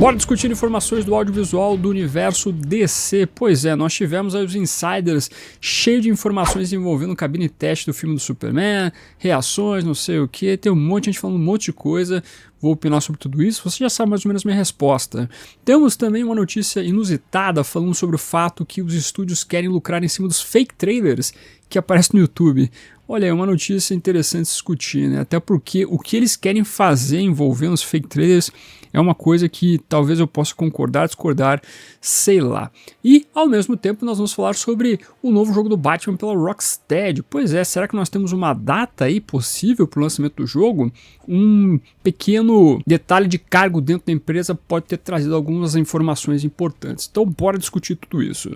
Bora discutir informações do audiovisual do universo DC. Pois é, nós tivemos aí os insiders cheios de informações envolvendo cabine teste do filme do Superman, reações, não sei o que, tem um monte de gente falando um monte de coisa. Vou opinar sobre tudo isso, você já sabe mais ou menos a minha resposta. Temos também uma notícia inusitada falando sobre o fato que os estúdios querem lucrar em cima dos fake trailers que aparecem no YouTube. Olha, é uma notícia interessante discutir, né? Até porque o que eles querem fazer envolvendo os fake trailers é uma coisa que talvez eu possa concordar, discordar, sei lá. E, ao mesmo tempo, nós vamos falar sobre o novo jogo do Batman pela Rocksteady. Pois é, será que nós temos uma data aí possível para o lançamento do jogo? Um pequeno detalhe de cargo dentro da empresa pode ter trazido algumas informações importantes. Então, bora discutir tudo isso.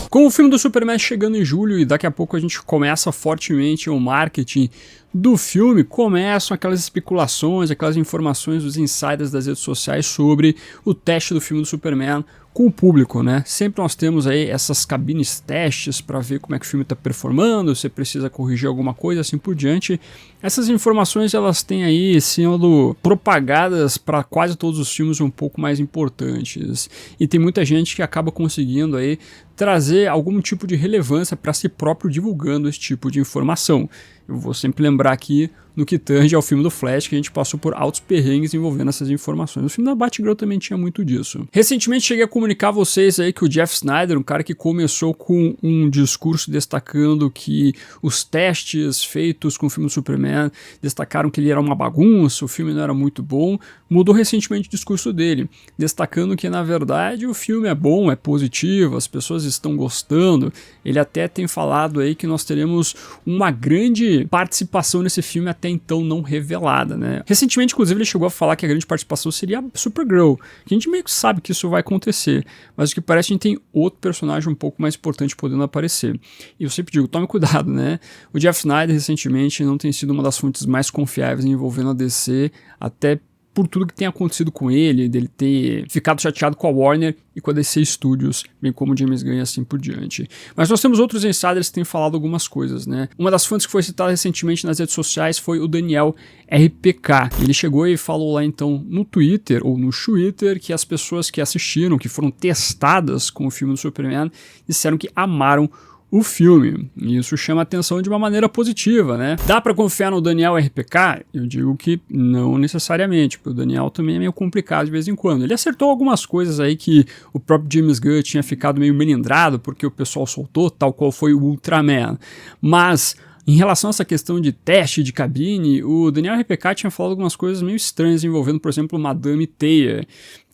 Com o filme do Superman chegando em julho e daqui a pouco a gente começa fortemente o marketing do filme, começam aquelas especulações, aquelas informações dos insiders das redes sociais sobre o teste do filme do Superman com o público, né? Sempre nós temos aí essas cabines testes para ver como é que o filme está performando, se precisa corrigir alguma coisa, assim por diante. Essas informações elas têm aí sendo propagadas para quase todos os filmes um pouco mais importantes. E tem muita gente que acaba conseguindo aí trazer algum tipo de relevância para si próprio divulgando esse tipo de informação. Eu vou sempre lembrar aqui no que tange ao filme do Flash, que a gente passou por altos perrengues envolvendo essas informações. O filme da Batgirl também tinha muito disso. Recentemente cheguei a comunicar a vocês aí que o Jeff Snyder, um cara que começou com um discurso destacando que os testes feitos com o filme do Superman destacaram que ele era uma bagunça, o filme não era muito bom, mudou recentemente o discurso dele, destacando que na verdade o filme é bom, é positivo, as pessoas estão gostando. Ele até tem falado aí que nós teremos uma grande participação nesse filme até então não revelada, né? Recentemente, inclusive, ele chegou a falar que a grande participação seria a Supergirl, que a gente meio que sabe que isso vai acontecer, mas o que parece a gente tem outro personagem um pouco mais importante podendo aparecer. E eu sempre digo, tome cuidado, né? O Jeff Snyder recentemente não tem sido uma das fontes mais confiáveis envolvendo a DC, até por tudo que tem acontecido com ele, dele ter ficado chateado com a Warner e com a DC Studios, bem como o James Gunn e assim por diante. Mas nós temos outros insiders que têm falado algumas coisas, né? Uma das fontes que foi citada recentemente nas redes sociais foi o Daniel RPK. Ele chegou e falou lá então no Twitter, ou no Twitter, que as pessoas que assistiram, que foram testadas com o filme do Superman, disseram que amaram o filme, e isso chama a atenção de uma maneira positiva, né? Dá pra confiar no Daniel RPK? Eu digo que não necessariamente, porque o Daniel também é meio complicado de vez em quando. Ele acertou algumas coisas aí que o próprio James Gunn tinha ficado meio melindrado porque o pessoal soltou, tal qual foi o Ultraman. Mas em relação a essa questão de teste de cabine, o Daniel RPK tinha falado algumas coisas meio estranhas envolvendo, por exemplo, Madame Teia,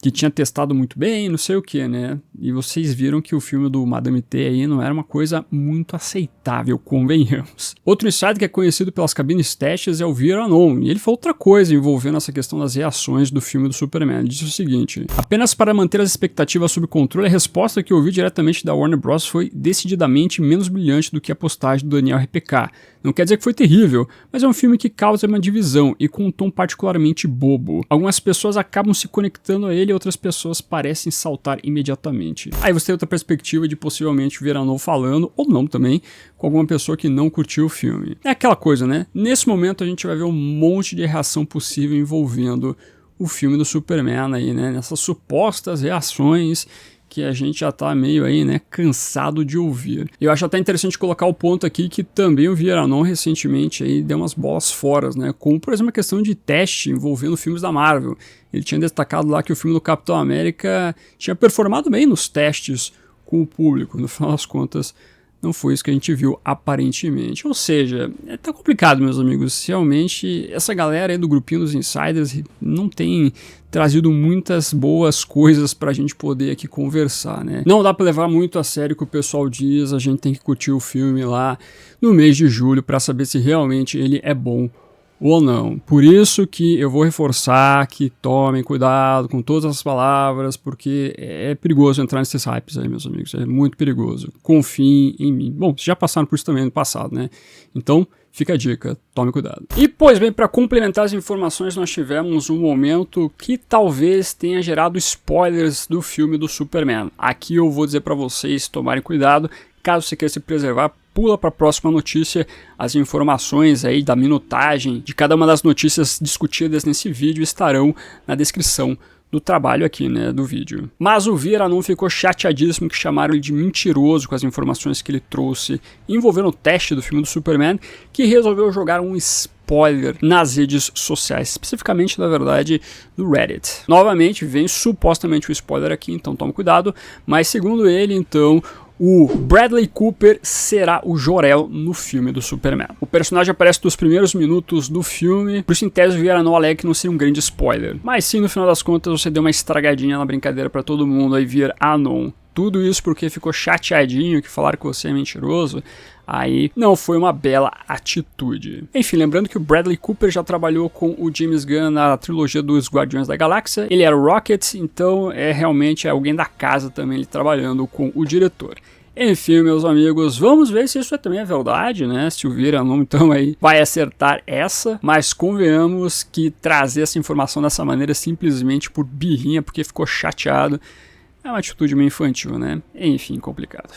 que tinha testado muito bem, não sei o que, né? E vocês viram que o filme do Madame Teia aí não era uma coisa muito aceitável, convenhamos. Outro insider que é conhecido pelas cabines testes é o Viranon, e ele falou outra coisa envolvendo essa questão das reações do filme do Superman. Ele disse o seguinte: apenas para manter as expectativas sob controle, a resposta que eu ouvi diretamente da Warner Bros. Foi decididamente menos brilhante do que a postagem do Daniel RPK. Não quer dizer que foi terrível, mas é um filme que causa uma divisão e com um tom particularmente bobo. Algumas pessoas acabam se conectando a ele e outras pessoas parecem saltar imediatamente. Aí você tem outra perspectiva de possivelmente o Viranon falando, ou não também, com alguma pessoa que não curtiu o filme. É aquela coisa, né? Nesse momento a gente vai ver um monte de reação possível envolvendo o filme do Superman aí, né? Nessas supostas reações que a gente já tá meio aí, né, cansado de ouvir. Eu acho até interessante colocar o ponto aqui que também o Viranon recentemente aí deu umas bolas fora, né, como por exemplo a questão de teste envolvendo filmes da Marvel. Ele tinha destacado lá que o filme do Capitão América tinha performado bem nos testes com o público, no final das contas não foi isso que a gente viu aparentemente. Ou seja, tá complicado, meus amigos. Realmente, essa galera aí do grupinho dos insiders não tem trazido muitas boas coisas pra gente poder aqui conversar, né? Não dá pra levar muito a sério o que o pessoal diz, a gente tem que curtir o filme lá no mês de julho pra saber se realmente ele é bom ou não. Por isso que eu vou reforçar que tomem cuidado com todas as palavras, porque é perigoso entrar nesses hypes aí, meus amigos, é muito perigoso. Confiem em mim. Bom, vocês já passaram por isso também no passado, né? Então, fica a dica, tome cuidado. E, pois bem, para complementar as informações, nós tivemos um momento que talvez tenha gerado spoilers do filme do Superman. Aqui eu vou dizer para vocês tomarem cuidado, caso você queira se preservar, pula para a próxima notícia. As informações aí da minutagem de cada uma das notícias discutidas nesse vídeo estarão na descrição do trabalho aqui, né, do vídeo. Mas o Vieira não ficou chateadíssimo que chamaram ele de mentiroso com as informações que ele trouxe envolvendo o teste do filme do Superman, que resolveu jogar um spoiler nas redes sociais, especificamente, na verdade, no Reddit. Novamente, vem supostamente o spoiler aqui, então tome cuidado, mas segundo ele, então, o Bradley Cooper será o Jor-El no filme do Superman. O personagem aparece nos primeiros minutos do filme, por isso em tese o Vieira não alega que não seria um grande spoiler. Mas sim, no final das contas, você deu uma estragadinha na brincadeira pra todo mundo, aí Vieira, não. Tudo isso porque ficou chateadinho que falaram que você é mentiroso. Aí não foi uma bela atitude. Enfim, lembrando que o Bradley Cooper já trabalhou com o James Gunn na trilogia dos Guardiões da Galáxia. Ele era o Rocket, então é realmente alguém da casa também ele trabalhando com o diretor. Enfim, meus amigos, vamos ver se isso também é verdade, né? Se o Vieira não, então aí vai acertar essa, mas convenhamos que trazer essa informação dessa maneira simplesmente por birrinha, porque ficou chateado, é uma atitude meio infantil, né? Enfim, complicado.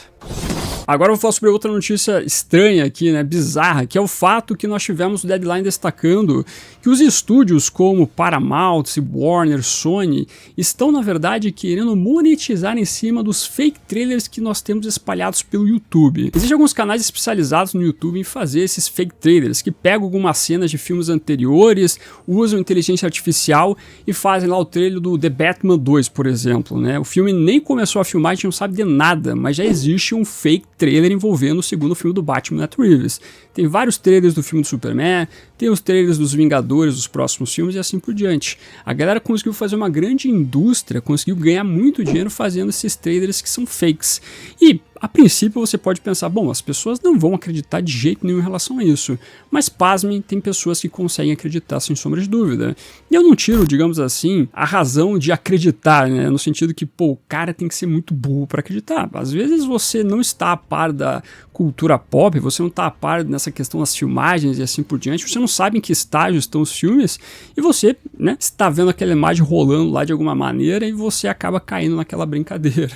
Agora eu vou falar sobre outra notícia estranha aqui, né, bizarra, que é o fato que nós tivemos o Deadline destacando que os estúdios como Paramount, Warner, Sony estão na verdade querendo monetizar em cima dos fake trailers que nós temos espalhados pelo YouTube. Existem alguns canais especializados no YouTube em fazer esses fake trailers, que pegam algumas cenas de filmes anteriores, usam inteligência artificial e fazem lá o trailer do The Batman 2, por exemplo, né? O filme nem começou a filmar, a gente não sabe de nada, mas já existe um fake trailer envolvendo o segundo filme do Batman, Matt Reeves. Tem vários trailers do filme do Superman, tem os trailers dos Vingadores, dos próximos filmes e assim por diante. A galera conseguiu fazer uma grande indústria, conseguiu ganhar muito dinheiro fazendo esses trailers que são fakes. E a princípio você pode pensar, bom, as pessoas não vão acreditar de jeito nenhum em relação a isso. Mas pasmem, tem pessoas que conseguem acreditar sem sombra de dúvida. E eu não tiro, digamos assim, a razão de acreditar, né? No sentido que, pô, o cara tem que ser muito burro para acreditar. Às vezes você não está a par da cultura pop, você não está a par nessa questão das filmagens e assim por diante, você não sabe em que estágio estão os filmes e você, né, está vendo aquela imagem rolando lá de alguma maneira e você acaba caindo naquela brincadeira.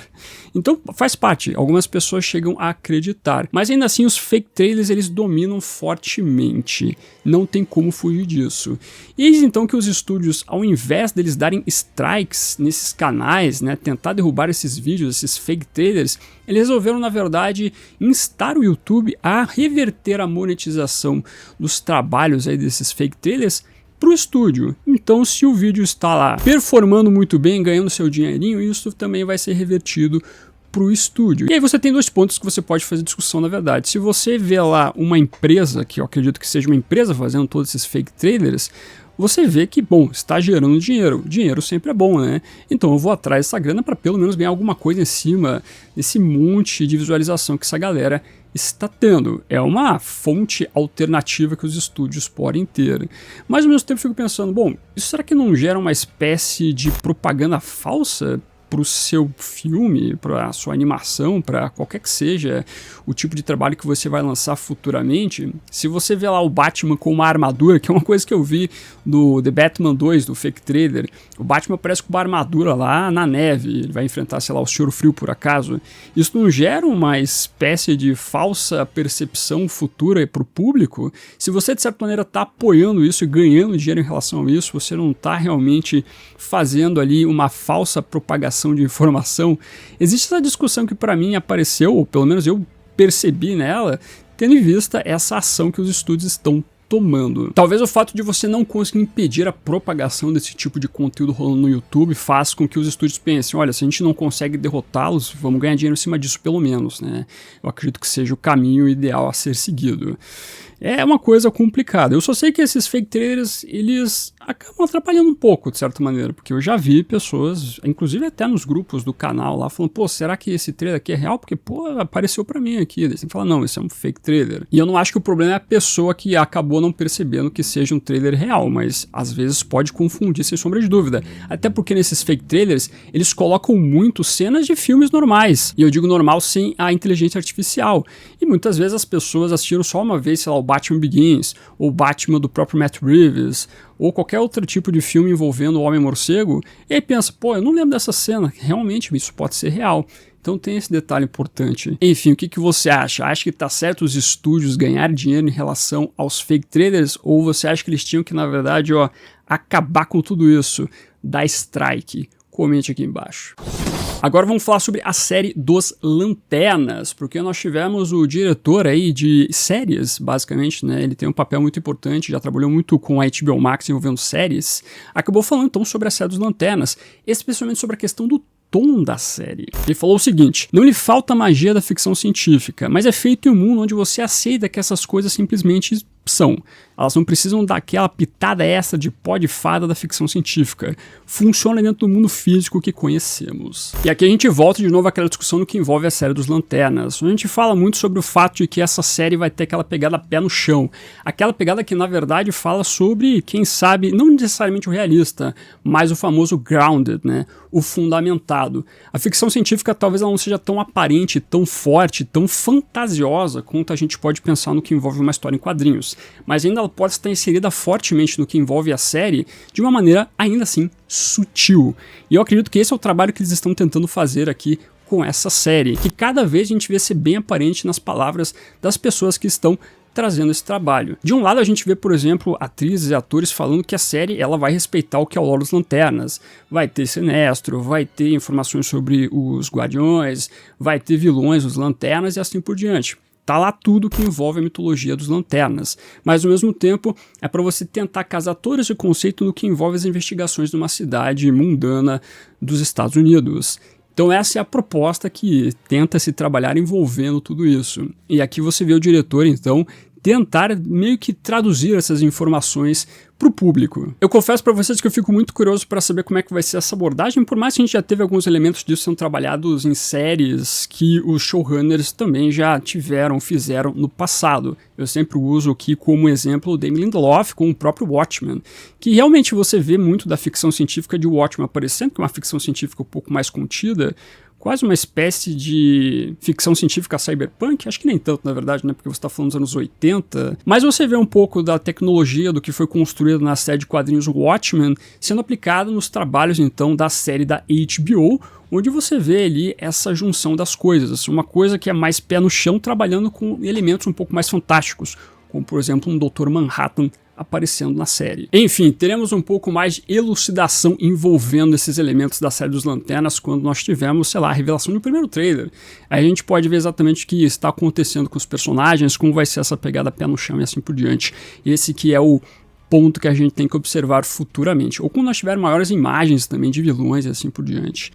Então faz parte, algumas pessoas chegam a acreditar, mas ainda assim os fake trailers eles dominam fortemente, não tem como fugir disso. E eis então que os estúdios, ao invés deles darem strikes nesses canais, né, tentar derrubar esses vídeos, esses fake trailers, eles resolveram na verdade instar o YouTube a reverter a monetização dos trabalhos aí desses fake trailers para o estúdio. Então, se o vídeo está lá performando muito bem, ganhando seu dinheirinho, isso também vai ser revertido para o estúdio. E aí você tem dois pontos que você pode fazer discussão, na verdade. Se você vê lá uma empresa, que eu acredito que seja uma empresa fazendo todos esses fake trailers, você vê que, bom, está gerando dinheiro. Dinheiro sempre é bom, né? Então eu vou atrás dessa grana para pelo menos ganhar alguma coisa em cima desse monte de visualização que essa galera está tendo. É uma fonte alternativa que os estúdios podem ter. Mas ao mesmo tempo eu fico pensando, bom, isso será que não gera uma espécie de propaganda falsa para o seu filme, para a sua animação, para qualquer que seja o tipo de trabalho que você vai lançar futuramente? Se você vê lá o Batman com uma armadura, que é uma coisa que eu vi no The Batman 2, do fake trailer, o Batman aparece com uma armadura lá na neve, ele vai enfrentar, sei lá, o Senhor Frio por acaso. Isso não gera uma espécie de falsa percepção futura para o público? Se você de certa maneira está apoiando isso e ganhando dinheiro em relação a isso, você não está realmente fazendo ali uma falsa propagação de informação. Existe essa discussão que para mim apareceu, ou pelo menos eu percebi nela, tendo em vista essa ação que os estúdios estão tomando. Talvez o fato de você não conseguir impedir a propagação desse tipo de conteúdo rolando no YouTube faça com que os estúdios pensem, olha, se a gente não consegue derrotá-los, vamos ganhar dinheiro em cima disso pelo menos, né? Eu acredito que seja o caminho ideal a ser seguido. É uma coisa complicada. Eu só sei que esses fake trailers, eles acabam atrapalhando um pouco, de certa maneira, porque eu já vi pessoas, inclusive até nos grupos do canal lá, falando, pô, será que esse trailer aqui é real? Porque, pô, apareceu pra mim aqui. Eles falam, não, esse é um fake trailer. E eu não acho que o problema é a pessoa que acabou não percebendo que seja um trailer real, mas às vezes pode confundir, sem sombra de dúvida. Até porque nesses fake trailers, eles colocam muito cenas de filmes normais. E eu digo normal sem a inteligência artificial. E muitas vezes as pessoas assistiram só uma vez, sei lá, o Batman Begins, ou o Batman do próprio Matt Reeves, ou qualquer outro tipo de filme envolvendo o Homem-Morcego, e aí pensa, pô, eu não lembro dessa cena, realmente isso pode ser real. Então tem esse detalhe importante. Enfim, o que você acha? Acha que tá certo os estúdios ganharem dinheiro em relação aos fake trailers, ou você acha que eles tinham que, na verdade, acabar com tudo isso? da Strike? Comente aqui embaixo. Agora vamos falar sobre a série dos Lanternas, porque nós tivemos o diretor aí de séries, basicamente, né? Ele tem um papel muito importante, já trabalhou muito com a HBO Max envolvendo séries. Acabou falando então sobre a série dos Lanternas, especialmente sobre a questão do tom da série. Ele falou o seguinte: não lhe falta a magia da ficção científica, mas é feito em um mundo onde você aceita que essas coisas simplesmente são. Elas não precisam daquela pitada extra de pó de fada da ficção científica. Funciona dentro do mundo físico que conhecemos. E aqui a gente volta de novo àquela discussão no que envolve a série dos Lanternas. A gente fala muito sobre o fato de que essa série vai ter aquela pegada pé no chão. Aquela pegada que na verdade fala sobre, quem sabe, não necessariamente o realista, mas o famoso grounded, né? O fundamentado. A ficção científica talvez ela não seja tão aparente, tão forte, tão fantasiosa quanto a gente pode pensar no que envolve uma história em quadrinhos. Mas ainda ela pode estar inserida fortemente no que envolve a série de uma maneira ainda assim sutil. E eu acredito que esse é o trabalho que eles estão tentando fazer aqui com essa série, que cada vez a gente vê ser bem aparente nas palavras das pessoas que estão trazendo esse trabalho. De um lado a gente vê, por exemplo, atrizes e atores falando que a série ela vai respeitar o que é o lore dos Lanternas, vai ter Sinestro, vai ter informações sobre os Guardiões, vai ter vilões dos Lanternas e assim por diante. Tá lá tudo que envolve a mitologia dos Lanternas, mas ao mesmo tempo é para você tentar casar todo esse conceito no que envolve as investigações de uma cidade mundana dos Estados Unidos. Então essa é a proposta que tenta se trabalhar envolvendo tudo isso. E aqui você vê o diretor, então, tentar meio que traduzir essas informações para o público. Eu confesso para vocês que eu fico muito curioso para saber como é que vai ser essa abordagem, por mais que a gente já teve alguns elementos disso sendo trabalhados em séries que os showrunners também já fizeram no passado. Eu sempre uso aqui como exemplo o Damon Lindelof com o próprio Watchmen, que realmente você vê muito da ficção científica de Watchmen aparecendo, que é uma ficção científica um pouco mais contida, quase uma espécie de ficção científica cyberpunk, acho que nem tanto na verdade, né, porque você está falando dos anos 80, mas você vê um pouco da tecnologia do que foi construído na série de quadrinhos Watchmen sendo aplicado nos trabalhos então da série da HBO, onde você vê ali essa junção das coisas, uma coisa que é mais pé no chão trabalhando com elementos um pouco mais fantásticos, como por exemplo um Dr. Manhattan aparecendo na série. Enfim, teremos um pouco mais de elucidação envolvendo esses elementos da série dos Lanternas quando nós tivermos, sei lá, a revelação do primeiro trailer. Aí a gente pode ver exatamente o que está acontecendo com os personagens, como vai ser essa pegada pé no chão e assim por diante. Esse que é o ponto que a gente tem que observar futuramente, ou quando nós tivermos maiores imagens também de vilões e assim por diante.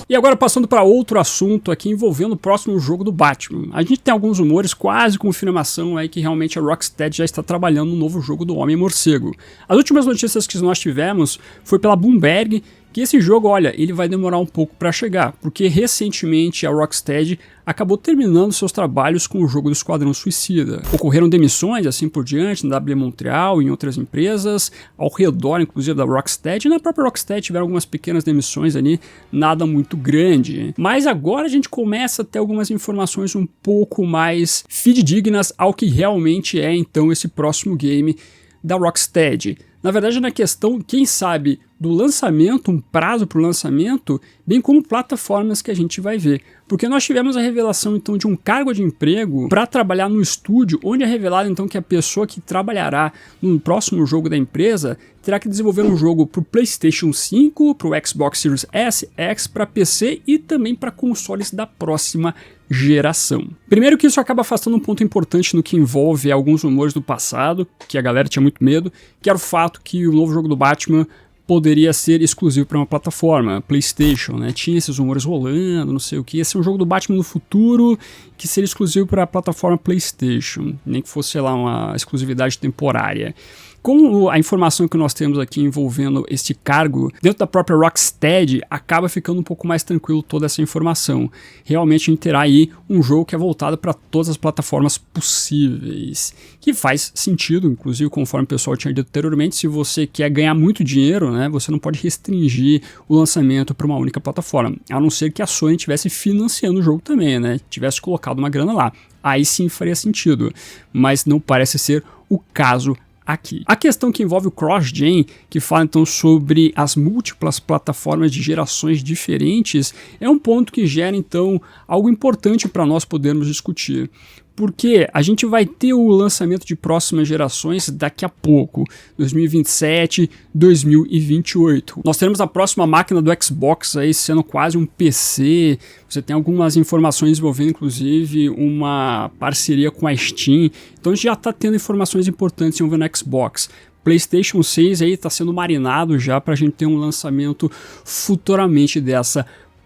E agora passando para outro assunto aqui envolvendo o próximo jogo do Batman. A gente tem alguns rumores, quase confirmação aí que realmente a Rocksteady já está trabalhando no novo jogo do Homem-Morcego. As últimas notícias que nós tivemos foi pela Bloomberg, que esse jogo, olha, ele vai demorar um pouco para chegar, porque recentemente a Rocksteady acabou terminando seus trabalhos com o jogo do Esquadrão Suicida. Ocorreram demissões assim por diante na WB Montreal e em outras empresas, ao redor inclusive da Rocksteady, e na própria Rocksteady tiveram algumas pequenas demissões ali, nada muito grande. Mas agora a gente começa a ter algumas informações um pouco mais fidedignas ao que realmente é então esse próximo game da Rocksteady. Na verdade, na questão, quem sabe, do lançamento, um prazo para o lançamento, bem como plataformas que a gente vai ver. Porque nós tivemos a revelação, então, de um cargo de emprego para trabalhar no estúdio, onde é revelado, então, que a pessoa que trabalhará no próximo jogo da empresa terá que desenvolver um jogo para o PlayStation 5, para o Xbox Series S, X, para PC e também para consoles da próxima geração. Primeiro que isso acaba afastando um ponto importante no que envolve alguns rumores do passado, que a galera tinha muito medo, que era o fato que o novo jogo do Batman poderia ser exclusivo para uma plataforma, PlayStation, né? Tinha esses rumores rolando, não sei o que. Esse é um jogo do Batman no futuro que seria exclusivo para a plataforma PlayStation, nem que fosse, sei lá, uma exclusividade temporária. Com a informação que nós temos aqui envolvendo este cargo, dentro da própria Rocksteady, acaba ficando um pouco mais tranquilo toda essa informação. Realmente a gente terá aí um jogo que é voltado para todas as plataformas possíveis, que faz sentido, inclusive conforme o pessoal tinha dito anteriormente, se você quer ganhar muito dinheiro, né, você não pode restringir o lançamento para uma única plataforma, a não ser que a Sony estivesse financiando o jogo também, né, tivesse colocado uma grana lá. Aí sim faria sentido, mas não parece ser o caso aqui. A questão que envolve o cross-gen, que fala então sobre as múltiplas plataformas de gerações diferentes, é um ponto que gera então algo importante para nós podermos discutir. Porque a gente vai ter o lançamento de próximas gerações daqui a pouco, 2027, 2028. Nós teremos a próxima máquina do Xbox aí sendo quase um PC. Você tem algumas informações envolvendo, inclusive, uma parceria com a Steam. Então a gente já está tendo informações importantes envolvendo o Xbox. PlayStation 6 aí está sendo marinado já para a gente ter um lançamento futuramente dessa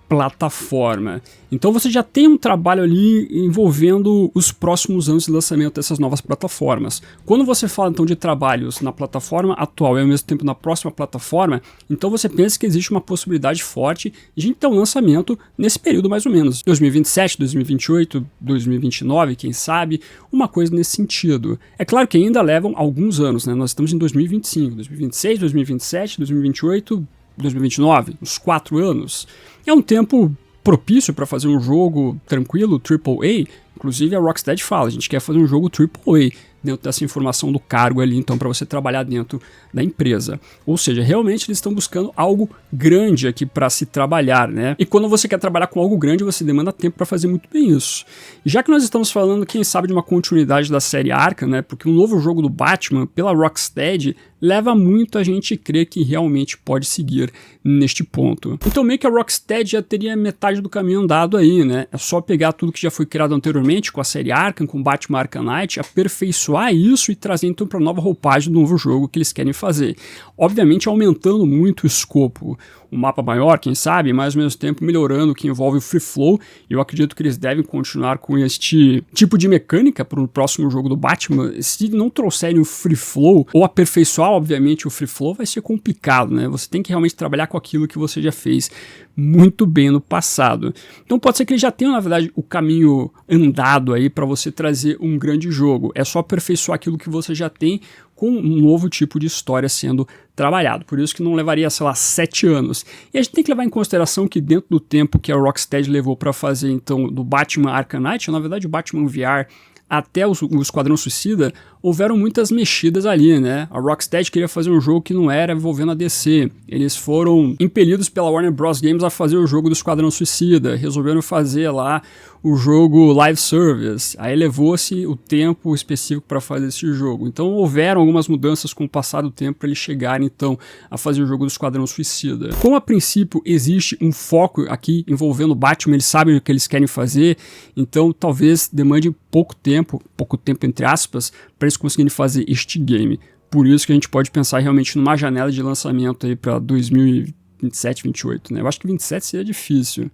plataforma. Então você já tem um trabalho ali envolvendo os próximos anos de lançamento dessas novas plataformas. Quando você fala então de trabalhos na plataforma atual e ao mesmo tempo na próxima plataforma, então você pensa que existe uma possibilidade forte de então lançamento nesse período mais ou menos, 2027, 2028, 2029, quem sabe, uma coisa nesse sentido. É claro que ainda levam alguns anos, né? Nós estamos em 2025, 2026, 2027, 2028, 2029, uns 4 anos. É um tempo propício para fazer um jogo tranquilo, AAA. Inclusive a Rocksteady fala, a gente quer fazer um jogo AAA dentro dessa informação do cargo ali, então, para você trabalhar dentro da empresa. Ou seja, realmente eles estão buscando algo grande aqui para se trabalhar, né? E quando você quer trabalhar com algo grande, você demanda tempo para fazer muito bem isso. E já que nós estamos falando, quem sabe, de uma continuidade da série Arkham, né? Porque um novo jogo do Batman pela Rocksteady leva muito a gente a crer que realmente pode seguir neste ponto. Então meio que a Rocksteady já teria metade do caminho andado aí, né? É só pegar tudo que já foi criado anteriormente com a série Arkham, com Batman Arkham Knight, aperfeiçoar isso e trazer então para nova roupagem do novo jogo que eles querem fazer. Obviamente aumentando muito o escopo, um mapa maior, quem sabe, mas ao mesmo tempo melhorando o que envolve o free flow. Eu acredito que eles devem continuar com este tipo de mecânica para o próximo jogo do Batman. Se não trouxerem o free flow ou aperfeiçoar, obviamente, o free flow, vai ser complicado, né? Você tem que realmente trabalhar com aquilo que você já fez muito bem no passado. Então pode ser que eles já tenham, na verdade, o caminho andado aí para você trazer um grande jogo. É só aperfeiçoar aquilo que você já tem com um novo tipo de história sendo trabalhado. Por isso que não levaria, sei lá, 7 anos. E a gente tem que levar em consideração que dentro do tempo que a Rocksteady levou para fazer, então, do Batman Arkham Knight, na verdade o Batman VR até o Esquadrão Suicida, houveram muitas mexidas ali, né? A Rocksteady queria fazer um jogo que não era envolvendo a DC. Eles foram impelidos pela Warner Bros. Games a fazer o jogo do Esquadrão Suicida. Resolveram fazer lá o jogo Live Service. Aí levou-se o tempo específico para fazer esse jogo. Então houveram algumas mudanças com o passar do tempo para eles chegarem então a fazer o jogo do Esquadrão Suicida. Como a princípio existe um foco aqui envolvendo o Batman, eles sabem o que eles querem fazer, então talvez demande pouco tempo entre aspas, para eles conseguirem fazer este game. Por isso que a gente pode pensar realmente numa janela de lançamento aí para 2027, 28, né? Eu acho que 27 seria difícil.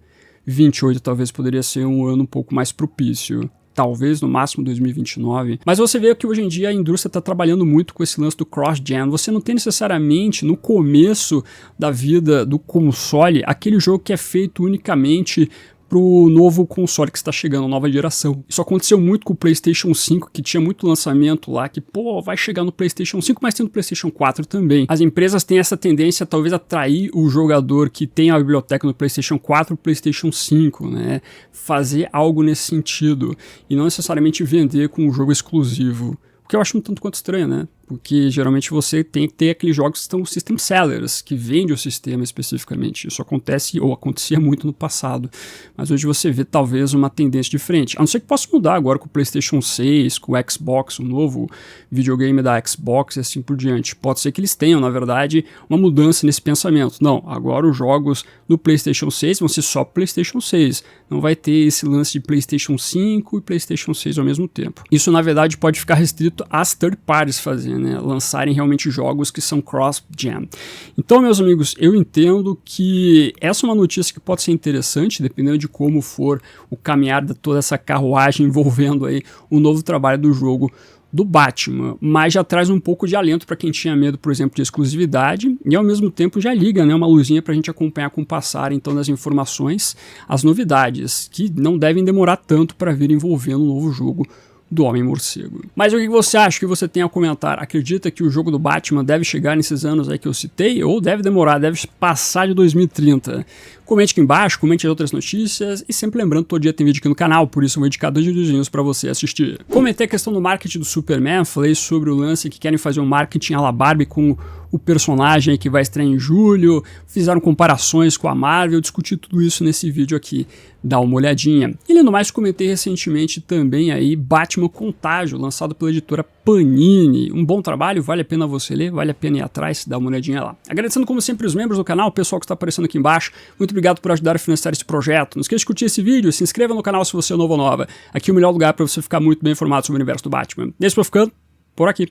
28 talvez poderia ser um ano um pouco mais propício. Talvez no máximo 2029. Mas você vê que hoje em dia a indústria está trabalhando muito com esse lance do cross-gen. Você não tem necessariamente no começo da vida do console aquele jogo que é feito unicamente pro novo console que está chegando, nova geração. Isso aconteceu muito com o PlayStation 5, que tinha muito lançamento lá, que pô, vai chegar no PlayStation 5, mas tem no PlayStation 4 também. As empresas têm essa tendência talvez atrair o jogador que tem a biblioteca no PlayStation 4 e PlayStation 5, né? Fazer algo nesse sentido e não necessariamente vender com um jogo exclusivo. O que eu acho um tanto quanto estranho, né? Porque geralmente você tem que ter aqueles jogos que são system sellers, que vendem o sistema especificamente. Isso acontece ou acontecia muito no passado. Mas hoje você vê talvez uma tendência diferente. A não ser que possa mudar agora com o PlayStation 6, com o Xbox, o novo videogame da Xbox e assim por diante. Pode ser que eles tenham, na verdade, uma mudança nesse pensamento. Não, agora os jogos do PlayStation 6 vão ser só PlayStation 6. Não vai ter esse lance de PlayStation 5 e PlayStation 6 ao mesmo tempo. Isso, na verdade, pode ficar restrito às third parties fazerem, né? Lançarem realmente jogos que são cross-gen. Então, meus amigos, eu entendo que essa é uma notícia que pode ser interessante, dependendo de como for o caminhar de toda essa carruagem envolvendo aí o novo trabalho do jogo do Batman, mas já traz um pouco de alento para quem tinha medo, por exemplo, de exclusividade e ao mesmo tempo já liga, né, uma luzinha para a gente acompanhar com o passar então das informações, as novidades, que não devem demorar tanto para vir envolvendo um novo jogo do Homem-Morcego. Mas o que você acha que você tem a comentar? Acredita que o jogo do Batman deve chegar nesses anos aí que eu citei ou deve demorar, deve passar de 2030? Comente aqui embaixo, comente as outras notícias e sempre lembrando, todo dia tem vídeo aqui no canal, por isso eu vou indicar 2 videozinhos para você assistir. Comentei a questão do marketing do Superman, falei sobre o lance que querem fazer um marketing à la Barbie com o personagem que vai estrear em julho, fizeram comparações com a Marvel, discuti tudo isso nesse vídeo aqui. Dá uma olhadinha. E além do mais, comentei recentemente também aí Batman Contágio, lançado pela editora Panini. Um bom trabalho, vale a pena você ler, vale a pena ir atrás, dá uma olhadinha lá. Agradecendo como sempre os membros do canal, o pessoal que está aparecendo aqui embaixo, muito obrigado por ajudar a financiar esse projeto. Não esqueça de curtir esse vídeo, se inscreva no canal se você é novo ou nova. Aqui é o melhor lugar para você ficar muito bem informado sobre o universo do Batman. Esse foi ficando por aqui.